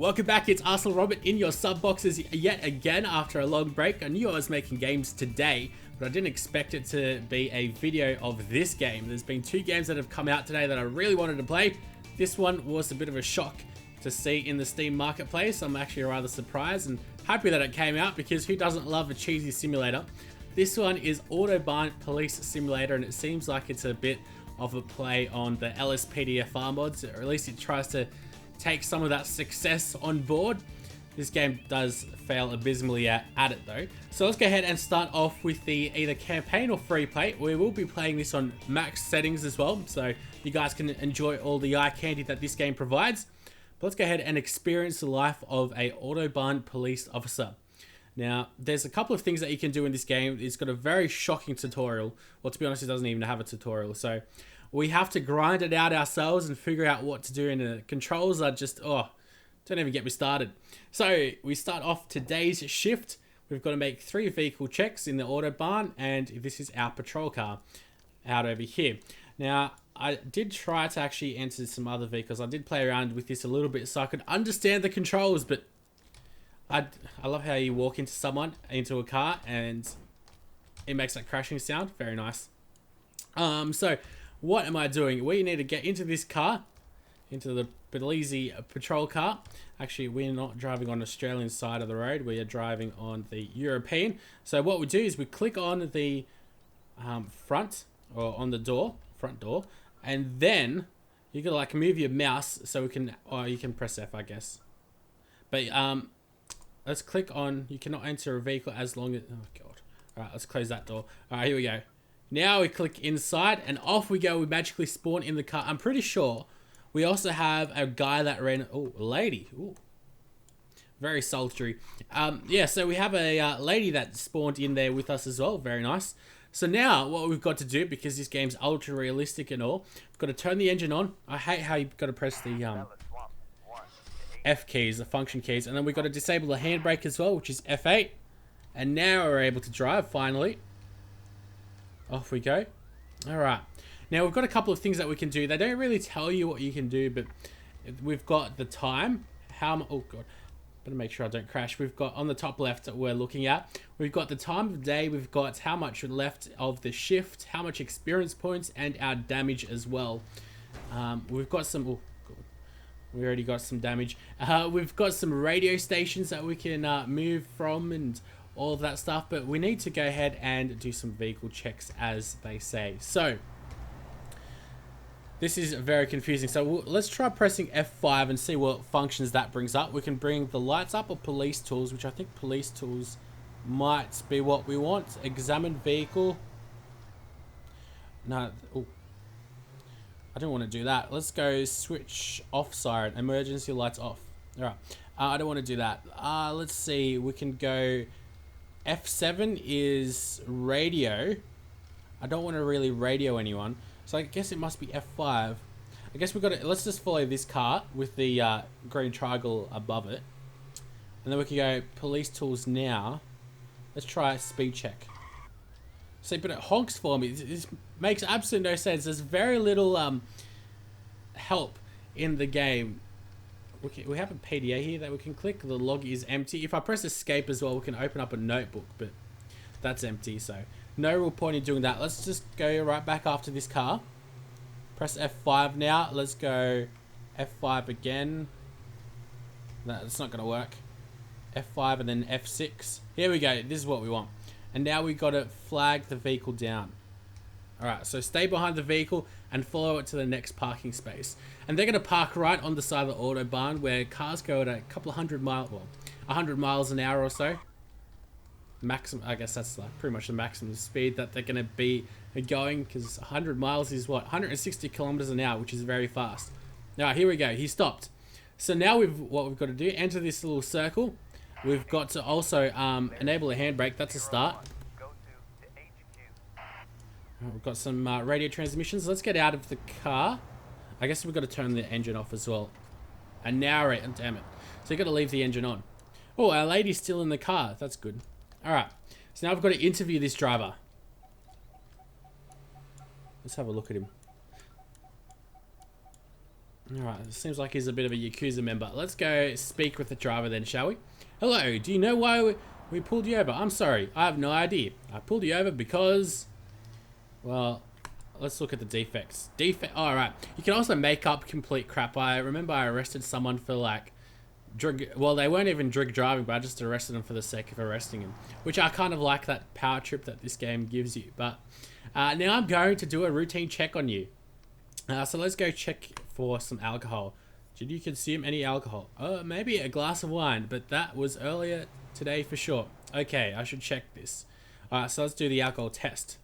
Welcome back, it's Arsenalrobert in your sub boxes yet again after a long break. I knew I was making games today, but I didn't expect it to be a video of this game. There's been two games that have come out today that I really wanted to play. This one was a bit of a shock to see in the Steam marketplace. I'm actually rather surprised and happy that it came out because who doesn't love a cheesy simulator? This one is Autobahn Police Simulator, and it seems like it's a bit of a play on the LSPDFR mods, or at least it tries to take some of that success on board. This game does fail abysmally at it though. So let's go ahead and start off with the either campaign or free play. We will be playing this on max settings as well, so you guys can enjoy all the eye candy that this game provides. But let's go ahead and experience the life of a Autobahn police officer. Now, there's a couple of things that you can do in this game. It's got a very shocking tutorial. Well, to be honest, it doesn't even have a tutorial. So we have to grind it out ourselves and figure out what to do. And the controls are just, oh, don't even get me started. So we start off today's shift. We've got to make 3 vehicle checks in the Autobahn. And this is our patrol car out over here. Now, I did try to actually enter some other vehicles. I did play around with this a little bit so I could understand the controls, but I love how you walk into into a car, and it makes that crashing sound. Very nice. So what am I doing? We need to get into this car, into the Belize patrol car. Actually, we're not driving on the Australian side of the road. We are driving on the European. So what we do is we click on the front, or on the front door, and then you can like move your mouse so we can, or you can press F, I guess. But let's click on, you cannot enter a vehicle as long as, oh god. All right, let's close that door. All right, here we go. Now we click inside and off we go. We magically spawn in the car. I'm pretty sure we also have a guy that ran, oh, a lady. Ooh. Very sultry. Yeah, so we have a lady that spawned in there with us as well. Very nice. So now what we've got to do, because this game's ultra realistic and all, we've got to turn the engine on. I hate how you've got to press the F keys, the function keys, and then we've got to disable the handbrake as well, which is F8. And now we're able to drive finally. Off we go. All right. Now we've got a couple of things that we can do. They don't really tell you what you can do, but we've got the time. Oh god. Better make sure I don't crash. We've got on the top left that we're looking at. We've got the time of day. We've got how much left of the shift, how much experience points, and our damage as well. We've got some. Oh god. We already got some damage. We've got some radio stations that we can move from and all of that stuff, but we need to go ahead and do some vehicle checks, as they say. So this is very confusing. So let's try pressing F5 and see what functions that brings up. We can bring the lights up or police tools, which I think police tools might be what we want. Examine vehicle. No, oh, I don't want to do that. Let's go switch off siren, emergency lights off. All right, I don't want to do that. Let's see, we can go F7 is radio. I don't want to really radio anyone, so I guess it must be F5. I guess we've got to, let's just follow this car with the green triangle above it, and then we can go police tools now. Let's try a speed check. See, but it honks for me. It makes absolutely no sense. There's very little help in the game. We have a PDA here that we can click. The log is empty. If I press escape as well, we can open up a notebook, but that's empty, so no real point in doing that. Let's just go right back after this car. Press F5 now. Let's go F5 again. No, it's not going to work. F5 and then F6. Here we go. This is what we want. And now we got to flag the vehicle down. Alright, so stay behind the vehicle and follow it to the next parking space. And they're going to park right on the side of the Autobahn where cars go at a couple of 100 miles, well, 100 miles an hour or so. Maximum, I guess that's like pretty much the maximum speed that they're going to be going, because 100 miles is what? 160 kilometers an hour, which is very fast. Alright, here we go. He stopped. So now what we've got to do, enter this little circle. We've got to also enable a handbrake. That's a start. We've got some radio transmissions. Let's get out of the car. I guess we've got to turn the engine off as well. And narrate. Oh, damn it. So you've got to leave the engine on. Oh, our lady's still in the car. That's good. Alright. So now I've got to interview this driver. Let's have a look at him. Alright, it seems like he's a bit of a Yakuza member. Let's go speak with the driver then, shall we? Hello, do you know why we pulled you over? I'm sorry, I have no idea. I pulled you over because... Well, let's look at the defects. Alright, you can also make up complete crap. I remember I arrested someone for like... Well, they weren't even drink driving, but I just arrested them for the sake of arresting him. Which I kind of like that power trip that this game gives you. But now I'm going to do a routine check on you. So let's go check for some alcohol. Did you consume any alcohol? Maybe a glass of wine, but that was earlier today for sure. Okay, I should check this. Alright, so let's do the alcohol test.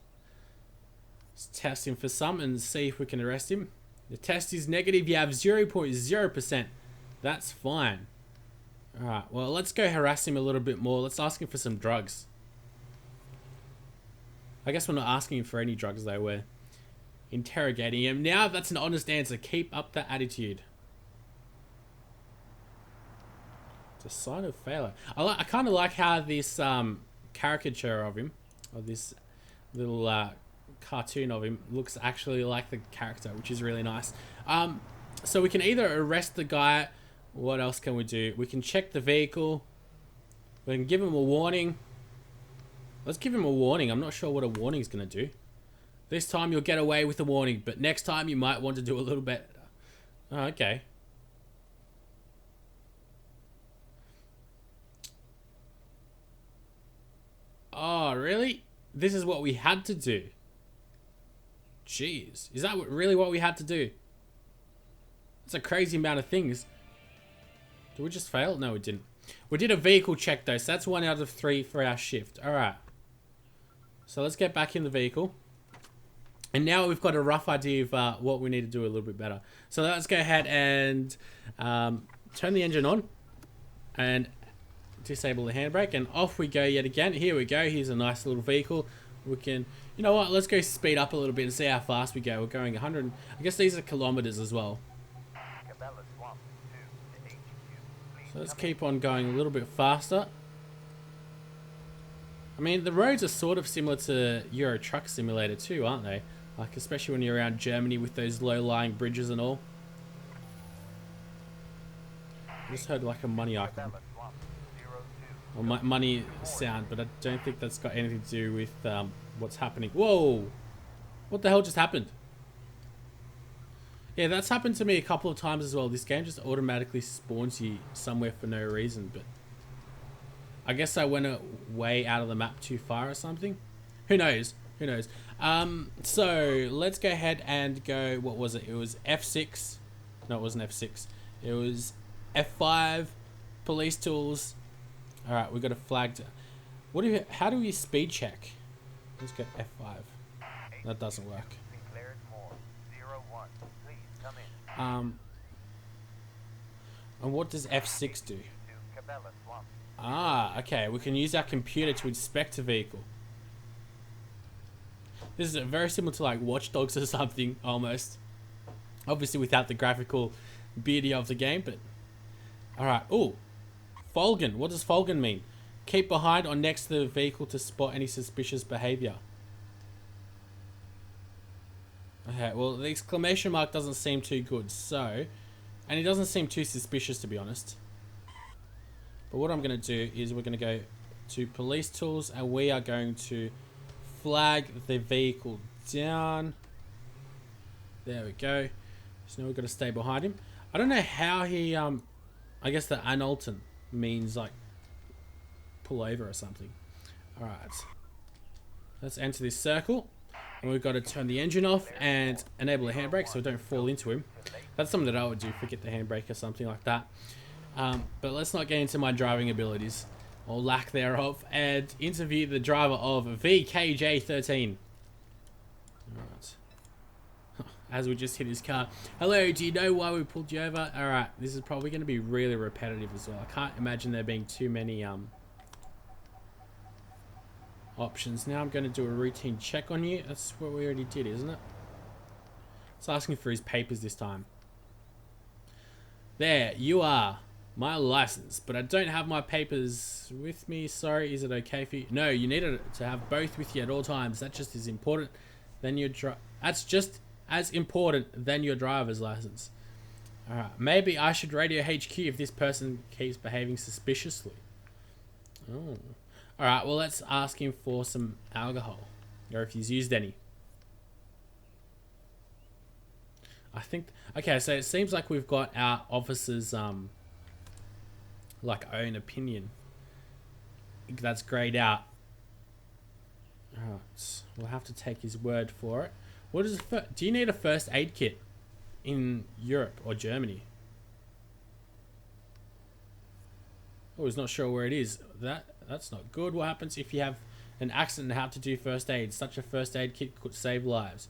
Let's test him for some and see if we can arrest him. The test is negative. You have 0.0%. That's fine. Alright, well, let's go harass him a little bit more. Let's ask him for some drugs. I guess we're not asking him for any drugs though. We're interrogating him. Now that's an honest answer. Keep up that attitude. It's a sign of failure. I kind of like how this caricature of him, or this little cartoon of him, looks actually like the character, which is really nice. So we can either arrest the guy. What else can we do? We can check the vehicle. We can give him a warning. Let's give him a warning. I'm not sure what a warning is going to do. This time you'll get away with a warning, but next time you might want to do a little better. Oh, okay. Oh, really? This is what we had to do? Jeez. Is that really what we had to do? It's a crazy amount of things. Did we just fail? No, we didn't. We did a vehicle check though, so that's 1 out of 3 for our shift. Alright. So let's get back in the vehicle. And now we've got a rough idea of what we need to do a little bit better. So let's go ahead and turn the engine on. And disable the handbrake. And off we go yet again. Here we go. Here's a nice little vehicle. We can... You know what? Let's go speed up a little bit and see how fast we go. We're going 100... I guess these are kilometers as well. So let's keep on going a little bit faster. I mean, the roads are sort of similar to Euro Truck Simulator too, aren't they? Like, especially when you're around Germany with those low-lying bridges and all. I just heard like a money icon. Or money sound, but I don't think that's got anything to do with what's happening. Whoa! What the hell just happened? Yeah, that's happened to me a couple of times as well. This game just automatically spawns you somewhere for no reason, but... I guess I went way out of the map too far or something. Who knows? Who knows? So, let's go ahead and go... What was it? It was F6. No, it wasn't F6. It was F5. Police tools. Alright, we got a flag. How do we speed check? Let's go F5. That doesn't work. And what does F6 do? Ah, okay. We can use our computer to inspect a vehicle. This is very similar to like Watch Dogs or something, almost. Obviously without the graphical beauty of the game, but... Alright, ooh. Folgen. What does Folgen mean? Keep behind or next to the vehicle to spot any suspicious behavior. Okay, well, the exclamation mark doesn't seem too good, so... And it doesn't seem too suspicious, to be honest. But what I'm going to do is we're going to go to police tools and we are going to flag the vehicle down. There we go. So now we've got to stay behind him. I don't know how he, I guess the anhalten means like pull over or something. Alright. Let's enter this circle. And we've got to turn the engine off and enable the handbrake so we don't fall into him. That's something that I would do, forget the handbrake or something like that. But let's not get into my driving abilities, or lack thereof, and interview the driver of VKJ13. Alright. As we just hit his car. Hello, do you know why we pulled you over? Alright, this is probably going to be really repetitive as well. I can't imagine there being too many options. Now I'm going to do a routine check on you. That's what we already did, isn't it? It's asking for his papers this time. There, you are. My license, but I don't have my papers with me. Sorry, is it okay for you? No, you need to have both with you at all times. That's just as important than your driver's license. Alright, maybe I should radio HQ if this person keeps behaving suspiciously. Oh. Alright, well let's ask him for some alcohol. Or if he's used any. I think... Okay, so it seems like we've got our officers, like, own opinion. That's grayed out. Alright, we'll have to take his word for it. What is do you need a first aid kit in Europe or Germany? Oh, he's not sure where it is. That's not good. What happens if you have an accident and have to do first aid? Such a first aid kit could save lives.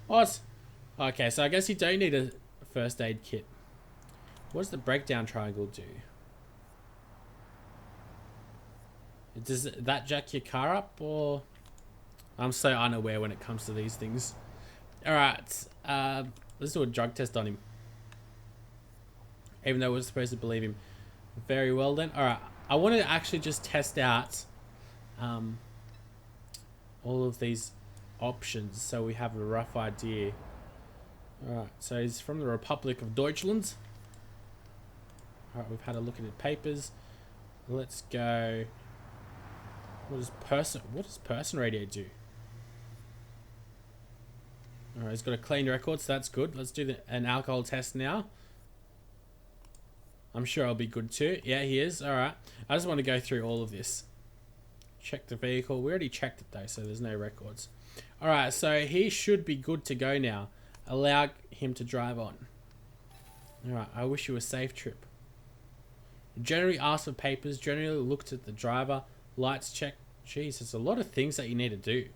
What? Okay, so I guess you don't need a first aid kit. What does the breakdown triangle do? Does that jack your car up, or... I'm so unaware when it comes to these things. Alright, let's do a drug test on him. Even though we're supposed to believe him. Very well then. Alright, I want to actually just test out all of these options so we have a rough idea. Alright, so he's from the Republic of Deutschland. Alright, we've had a look at his papers. Let's go... What does person radio do? Alright, he's got a clean record, so that's good. Let's do an alcohol test now. I'm sure I'll be good too. Yeah, he is. Alright. I just want to go through all of this. Check the vehicle. We already checked it though, so there's no records. Alright, so he should be good to go now. Allow him to drive on. Alright, I wish you a safe trip. Generally ask for papers. Generally looked at the driver. Lights check. Jeez, there's a lot of things that you need to do.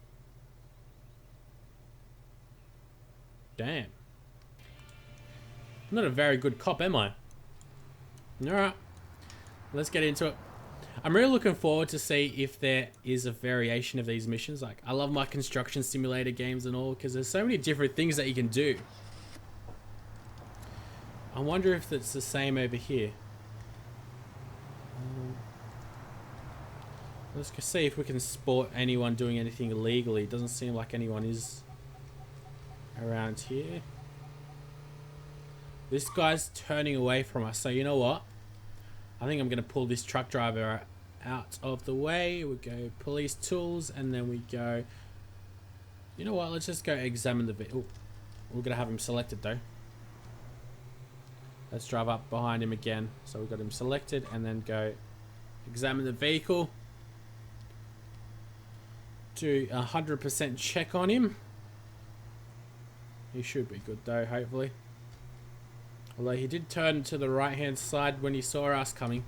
Damn. I'm not a very good cop, am I? Alright. Let's get into it. I'm really looking forward to see if there is a variation of these missions. Like, I love my construction simulator games and all, because there's so many different things that you can do. I wonder if it's the same over here. Let's go see if we can spot anyone doing anything illegally. It doesn't seem like anyone is around here. This guy's turning away from us, so you know what? I think I'm going to pull this truck driver out of the way. We go police tools, and then we go... You know what? Let's just go examine the vehicle. We're going to have him selected though. Let's drive up behind him again. So we've got him selected, and then go examine the vehicle. Do a 100% check on him. He should be good though, hopefully. Although he did turn to the right hand side when he saw us coming.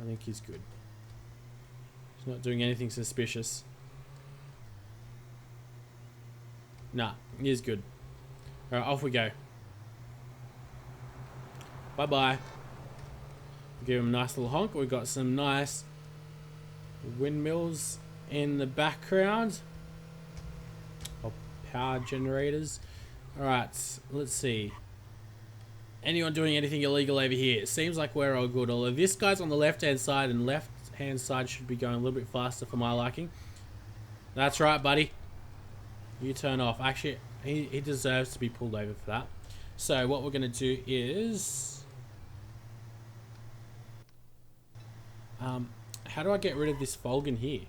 I think he's good. He's not doing anything suspicious. Nah, he is good. Alright, off we go. Bye bye. Give him a nice little honk. We've got some nice windmills in the background. Or power generators. Alright, let's see. Anyone doing anything illegal over here? It seems like we're all good. Although this guy's on the left hand side, and left hand side should be going a little bit faster for my liking. That's right, buddy. You turn off. Actually, he deserves to be pulled over for that. So what we're going to do is... how do I get rid of this fog in here?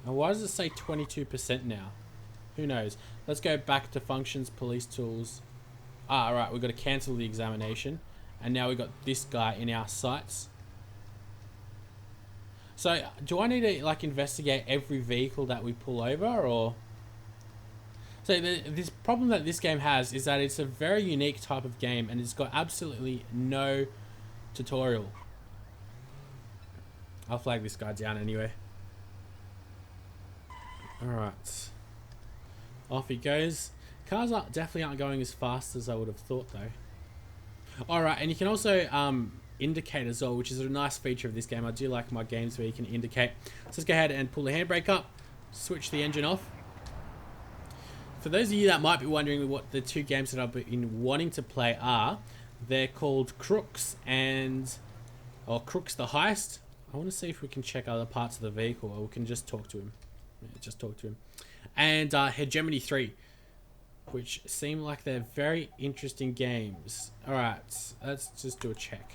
And why does it say 22% now? Who knows? Let's go back to functions, police tools. Ah, right, we've got to cancel the examination. And now we've got this guy in our sights. So, do I need to, like, investigate every vehicle that we pull over, or... So, this problem that this game has is that it's a very unique type of game, and it's got absolutely no tutorial. I'll flag this guy down anyway. Alright. Off he goes. Cars definitely aren't going as fast as I would have thought, though. Alright, and you can also indicate as well, which is a nice feature of this game. I do like my games where you can indicate. So let's go ahead and pull the handbrake up. Switch the engine off. For those of you that might be wondering what the two games that I've been wanting to play are, they're called Crookz or Crookz The Heist. I want to see if we can check other parts of the vehicle, or we can just talk to him. Yeah, just talk to him. and Hegemony 3, which seem like they're very interesting games. Alright, let's just do a check.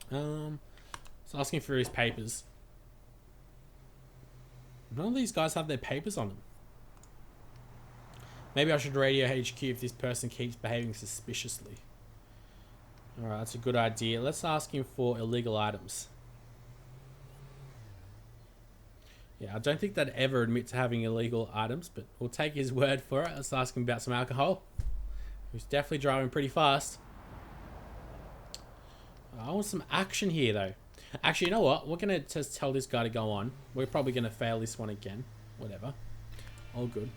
It's asking for his papers. None of these guys have their papers on them. Maybe I should radio HQ if this person keeps behaving suspiciously. Alright, that's a good idea. Let's ask him for illegal items. Yeah, I don't think they'd ever admit to having illegal items, but we'll take his word for it. Let's ask him about some alcohol. He's definitely driving pretty fast. I want some action here, though. Actually, you know what? We're going to just tell this guy to go on. We're probably going to fail this one again. Whatever. All good.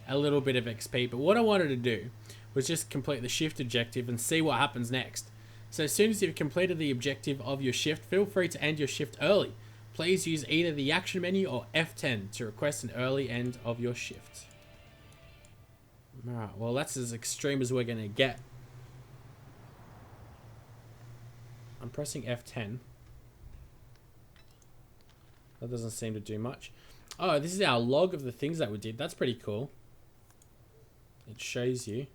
A little bit of XP. But what I wanted to do was just complete the shift objective and see what happens next. So as soon as you've completed the objective of your shift, feel free to end your shift early. Please use either the action menu or F10 to request an early end of your shift. Alright, well that's as extreme as we're going to get. I'm pressing F10. That doesn't seem to do much. Oh, this is our log of the things that we did. That's pretty cool. It shows you.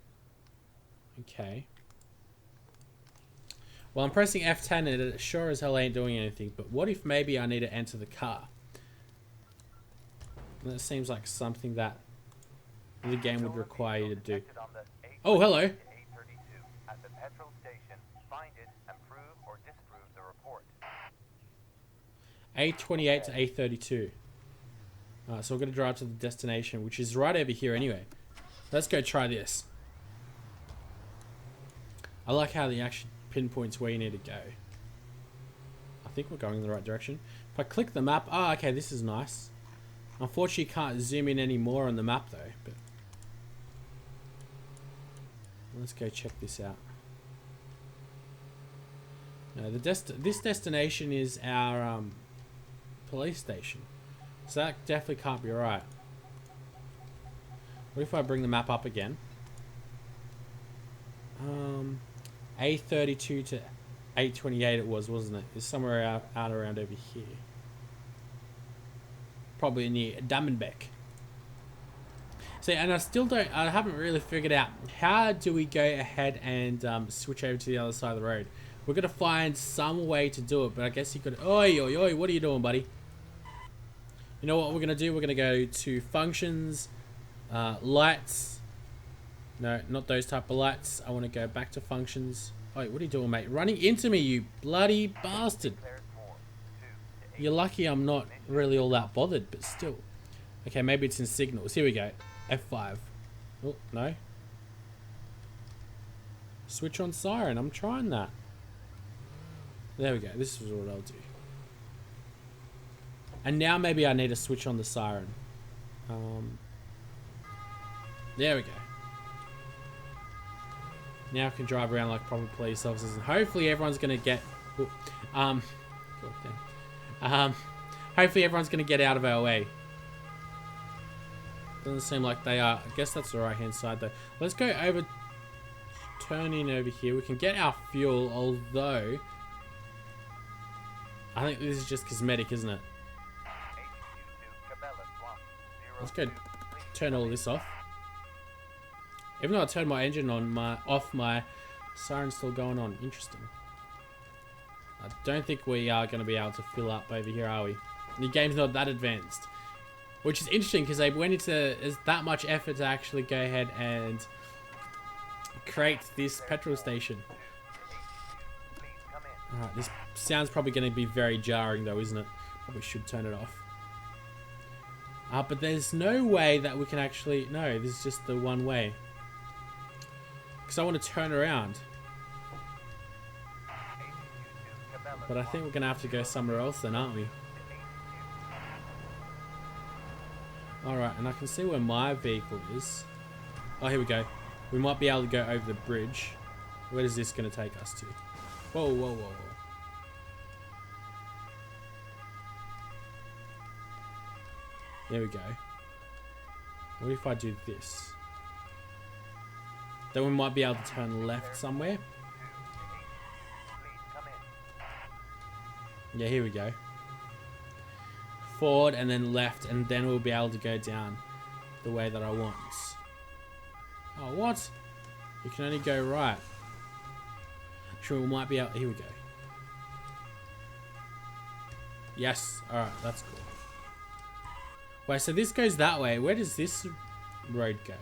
Okay. Well, I'm pressing F10 and it sure as hell ain't doing anything. But what if maybe I need to enter the car? That seems like something that the game would require you to do. Oh, hello. A28 to A32. Alright, so we're going to drive to the destination, which is right over here anyway. Let's go try this. I like how the action pinpoints where you need to go. I think we're going in the right direction. If I click the map... Oh, okay, this is nice. Unfortunately, you can't zoom in any more on the map, though. But let's go check this out. No, this destination is our police station. So that definitely can't be right. What if I bring the map up again? A32 to A28 it was, wasn't it? It's somewhere out around over here. Probably near Damenbeck. See, and I haven't really figured out how do we go ahead and switch over to the other side of the road. We're going to find some way to do it, but I guess you could... Oi, oi, oi, what are you doing, buddy? You know what we're going to do? We're going to go to functions, lights. No, not those type of lights. I want to go back to functions. Oi, what are you doing, mate? Running into me, you bloody bastard. You're lucky I'm not really all that bothered, but still. Okay, maybe it's in signals. Here we go. F5. Oh, no. Switch on siren. I'm trying that. There we go. This is what I'll do. And now maybe I need to switch on the siren. There we go. Now I can drive around like proper police officers, and hopefully everyone's gonna get. Hopefully everyone's gonna get out of our way. Doesn't seem like they are. I guess that's the right hand side though. Let's go over. Turn in over here. We can get our fuel, although I think this is just cosmetic, isn't it? Let's go turn all this off. Even though I turned my engine on, my siren's still going on. Interesting. I don't think we are going to be able to fill up over here, are we? The game's not that advanced. Which is interesting because they went into that much effort to actually go ahead and create this petrol station. Alright, this sound's probably going to be very jarring though, isn't it? Probably should turn it off. But there's no way that we can actually... No, this is just the one way. Because I want to turn around. But I think we're going to have to go somewhere else then, aren't we? Alright, and I can see where my vehicle is. Oh, here we go. We might be able to go over the bridge. Where is this going to take us to? Whoa, whoa, whoa, whoa. There we go. What if I do this? Then we might be able to turn left somewhere. Yeah, here we go. forward and then left, and then we'll be able to go down the way that I want. Oh, what? You can only go right. Sure, we might be able... Here we go. Yes. Alright, that's cool. Wait, so this goes that way. Where does this road go?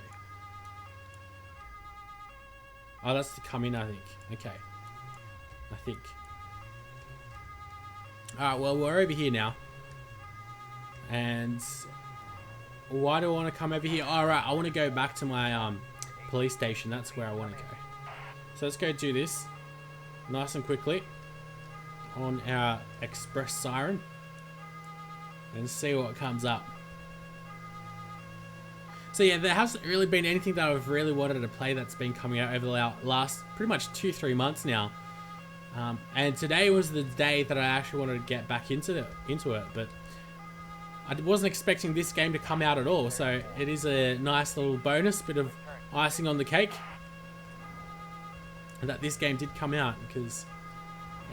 Oh, that's to come in, I think. Okay. I think. Alright, well, we're over here now. And why do I want to come over here? Alright, I want to go back to my police station. That's where I want to go. So let's go do this. Nice and quickly. On our express siren. And see what comes up. So yeah, there hasn't really been anything that I've really wanted to play that's been coming out over the last pretty much 2-3 months now. And today was the day that I actually wanted to get back into it, but I wasn't expecting this game to come out at all. So it is a nice little bonus, bit of icing on the cake, that this game did come out, because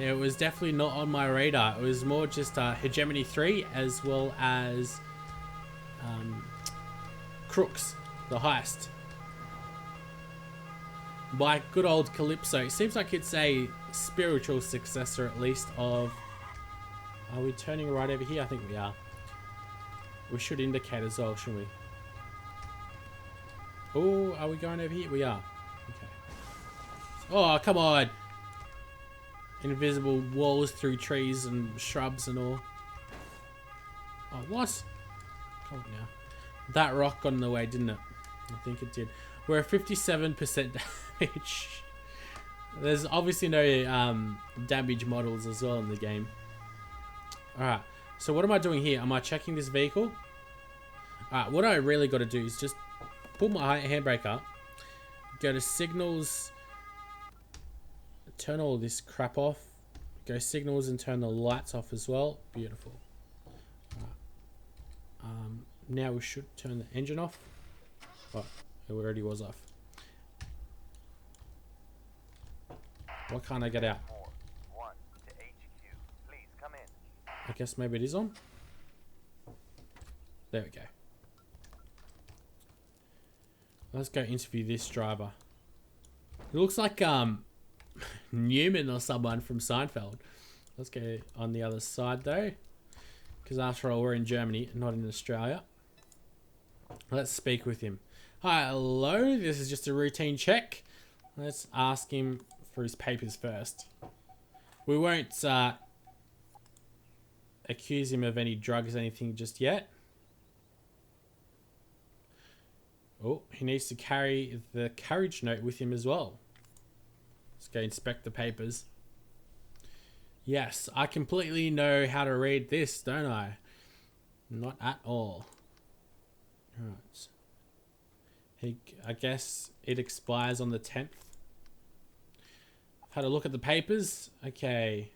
it was definitely not on my radar. It was more just Hegemony 3 as well as Crookz The Heist by good old Calypso. It seems like it's a spiritual successor, at least, of... Are we turning right over here? I think we are. We should indicate as well, shouldn't we? Oh, are we going over here? We are. Okay. Oh, come on! Invisible walls through trees and shrubs and all. Oh, what? Come on now. That rock got in the way, didn't it? I think it did. We're at 57% damage. There's obviously no damage models as well in the game. Alright, so what am I doing here? Am I checking this vehicle? Alright, what I really got to do is just pull my handbrake up, go to signals, turn all this crap off, go signals and turn the lights off as well. Beautiful. Now we should turn the engine off. Oh, it already was off. Why can't I get out? I guess maybe it is on. There we go. Let's go interview this driver. It looks like Newman or someone from Seinfeld. Let's go on the other side though, because after all, we're in Germany, not in Australia. Let's speak with him. Hi, hello. This is just a routine check. Let's ask him for his papers first. We won't accuse him of any drugs or anything just yet. Oh, he needs to carry the carriage note with him as well. Let's go inspect the papers. Yes, I completely know how to read this, don't I? Not at all. Right. I guess it expires on the 10th. I've had a look at the papers. Okay.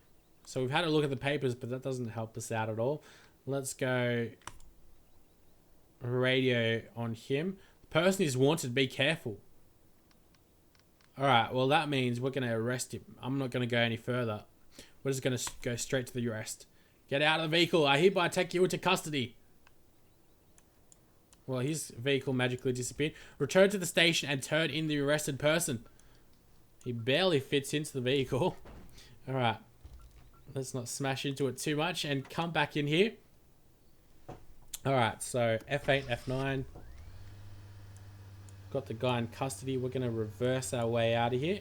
So we've had a look at the papers, but that doesn't help us out at all. Let's go radio on him. The person is wanted. Be careful. Alright, well that means we're going to arrest him. I'm not going to go any further. We're just going to go straight to the arrest. Get out of the vehicle. I hereby take you into custody. Well, his vehicle magically disappeared. Return to the station and turn in the arrested person. He barely fits into the vehicle. Alright. Let's not smash into it too much and come back in here. Alright, so F8, F9. Got the guy in custody. We're going to reverse our way out of here.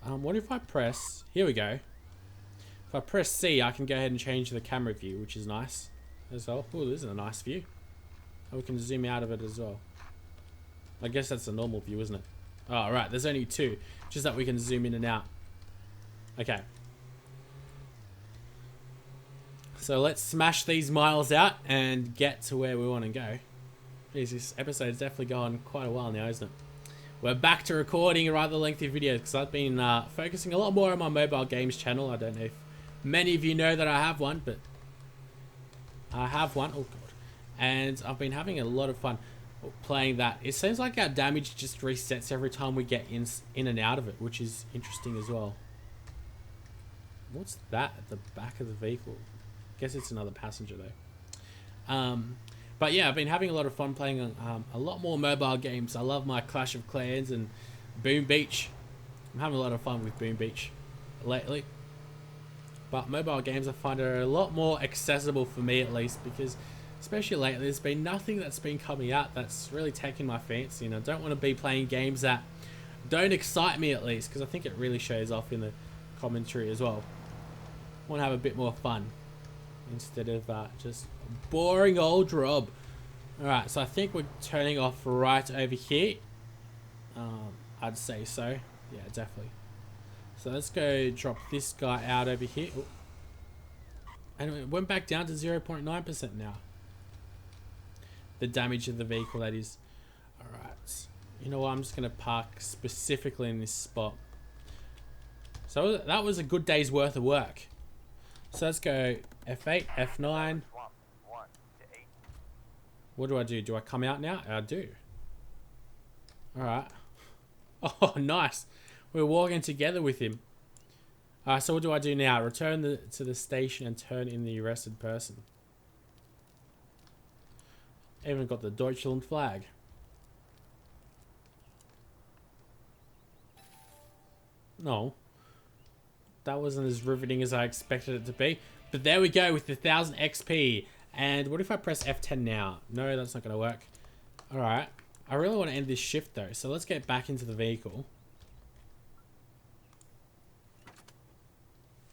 What if I press... Here we go. If I press C, I can go ahead and change the camera view, which is nice as well. Oh, this is a nice view. And we can zoom out of it as well. I guess that's a normal view, isn't it? Oh, right. There's only two. Just that we can zoom in and out. Okay. So let's smash these miles out and get to where we want to go. Jeez, this episode's definitely gone quite a while now, isn't it? We're back to recording a rather lengthy video because I've been focusing a lot more on my mobile games channel. I don't know if many of you know that I have one, but I have one. Oh god. And I've been having a lot of fun playing that. It seems like our damage just resets every time we get in and out of it, which is interesting as well. What's that at the back of the vehicle? Guess it's another passenger though. But yeah, I've been having a lot of fun playing a lot more mobile games. I love my Clash of Clans and Boom Beach. I'm having a lot of fun with Boom Beach lately. But mobile games I find are a lot more accessible for me, at least, because especially lately there's been nothing that's been coming out that's really taken my fancy, and I don't want to be playing games that don't excite me, at least, because I think it really shows off in the commentary as well. I want to have a bit more fun instead of just boring old Rob. Alright, so I think we're turning off right over here. I'd say so. Yeah, definitely. So let's go drop this guy out over here. Ooh. And it went back down to 0.9% now. The damage of the vehicle, that is. Alright. You know what? I'm just going to park specifically in this spot. So that was a good day's worth of work. So let's go F8, F9. What do? Do I come out now? I do. Alright. Oh, nice. We're walking together with him. Alright, so what do I do now? Return to the station and turn in the arrested person. Even got the Deutschland flag. No. That wasn't as riveting as I expected it to be. But there we go with the 1000 XP. And what if I press F10 now? No, that's not going to work. Alright. I really want to end this shift though. So let's get back into the vehicle.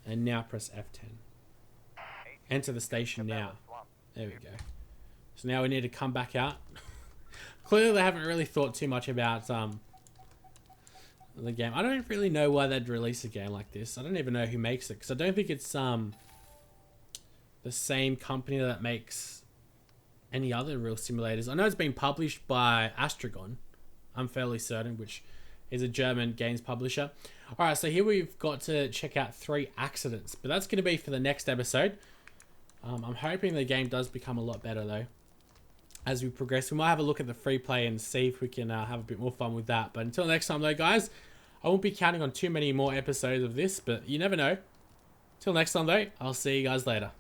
And now press F10. Enter the station now. There we go. So now we need to come back out. Clearly they haven't really thought too much about the game. I don't really know why they'd release a game like this. I don't even know who makes it, because I don't think it's the same company that makes any other real simulators. I know it's been published by Astragon, I'm fairly certain, which is a German games publisher. Alright, so here we've got to check out 3 accidents, but that's going to be for the next episode. I'm hoping the game does become a lot better though as we progress. We might have a look at the free play and see if we can have a bit more fun with that. But until next time though, guys, I won't be counting on too many more episodes of this, but you never know. Till next time though, I'll see you guys later.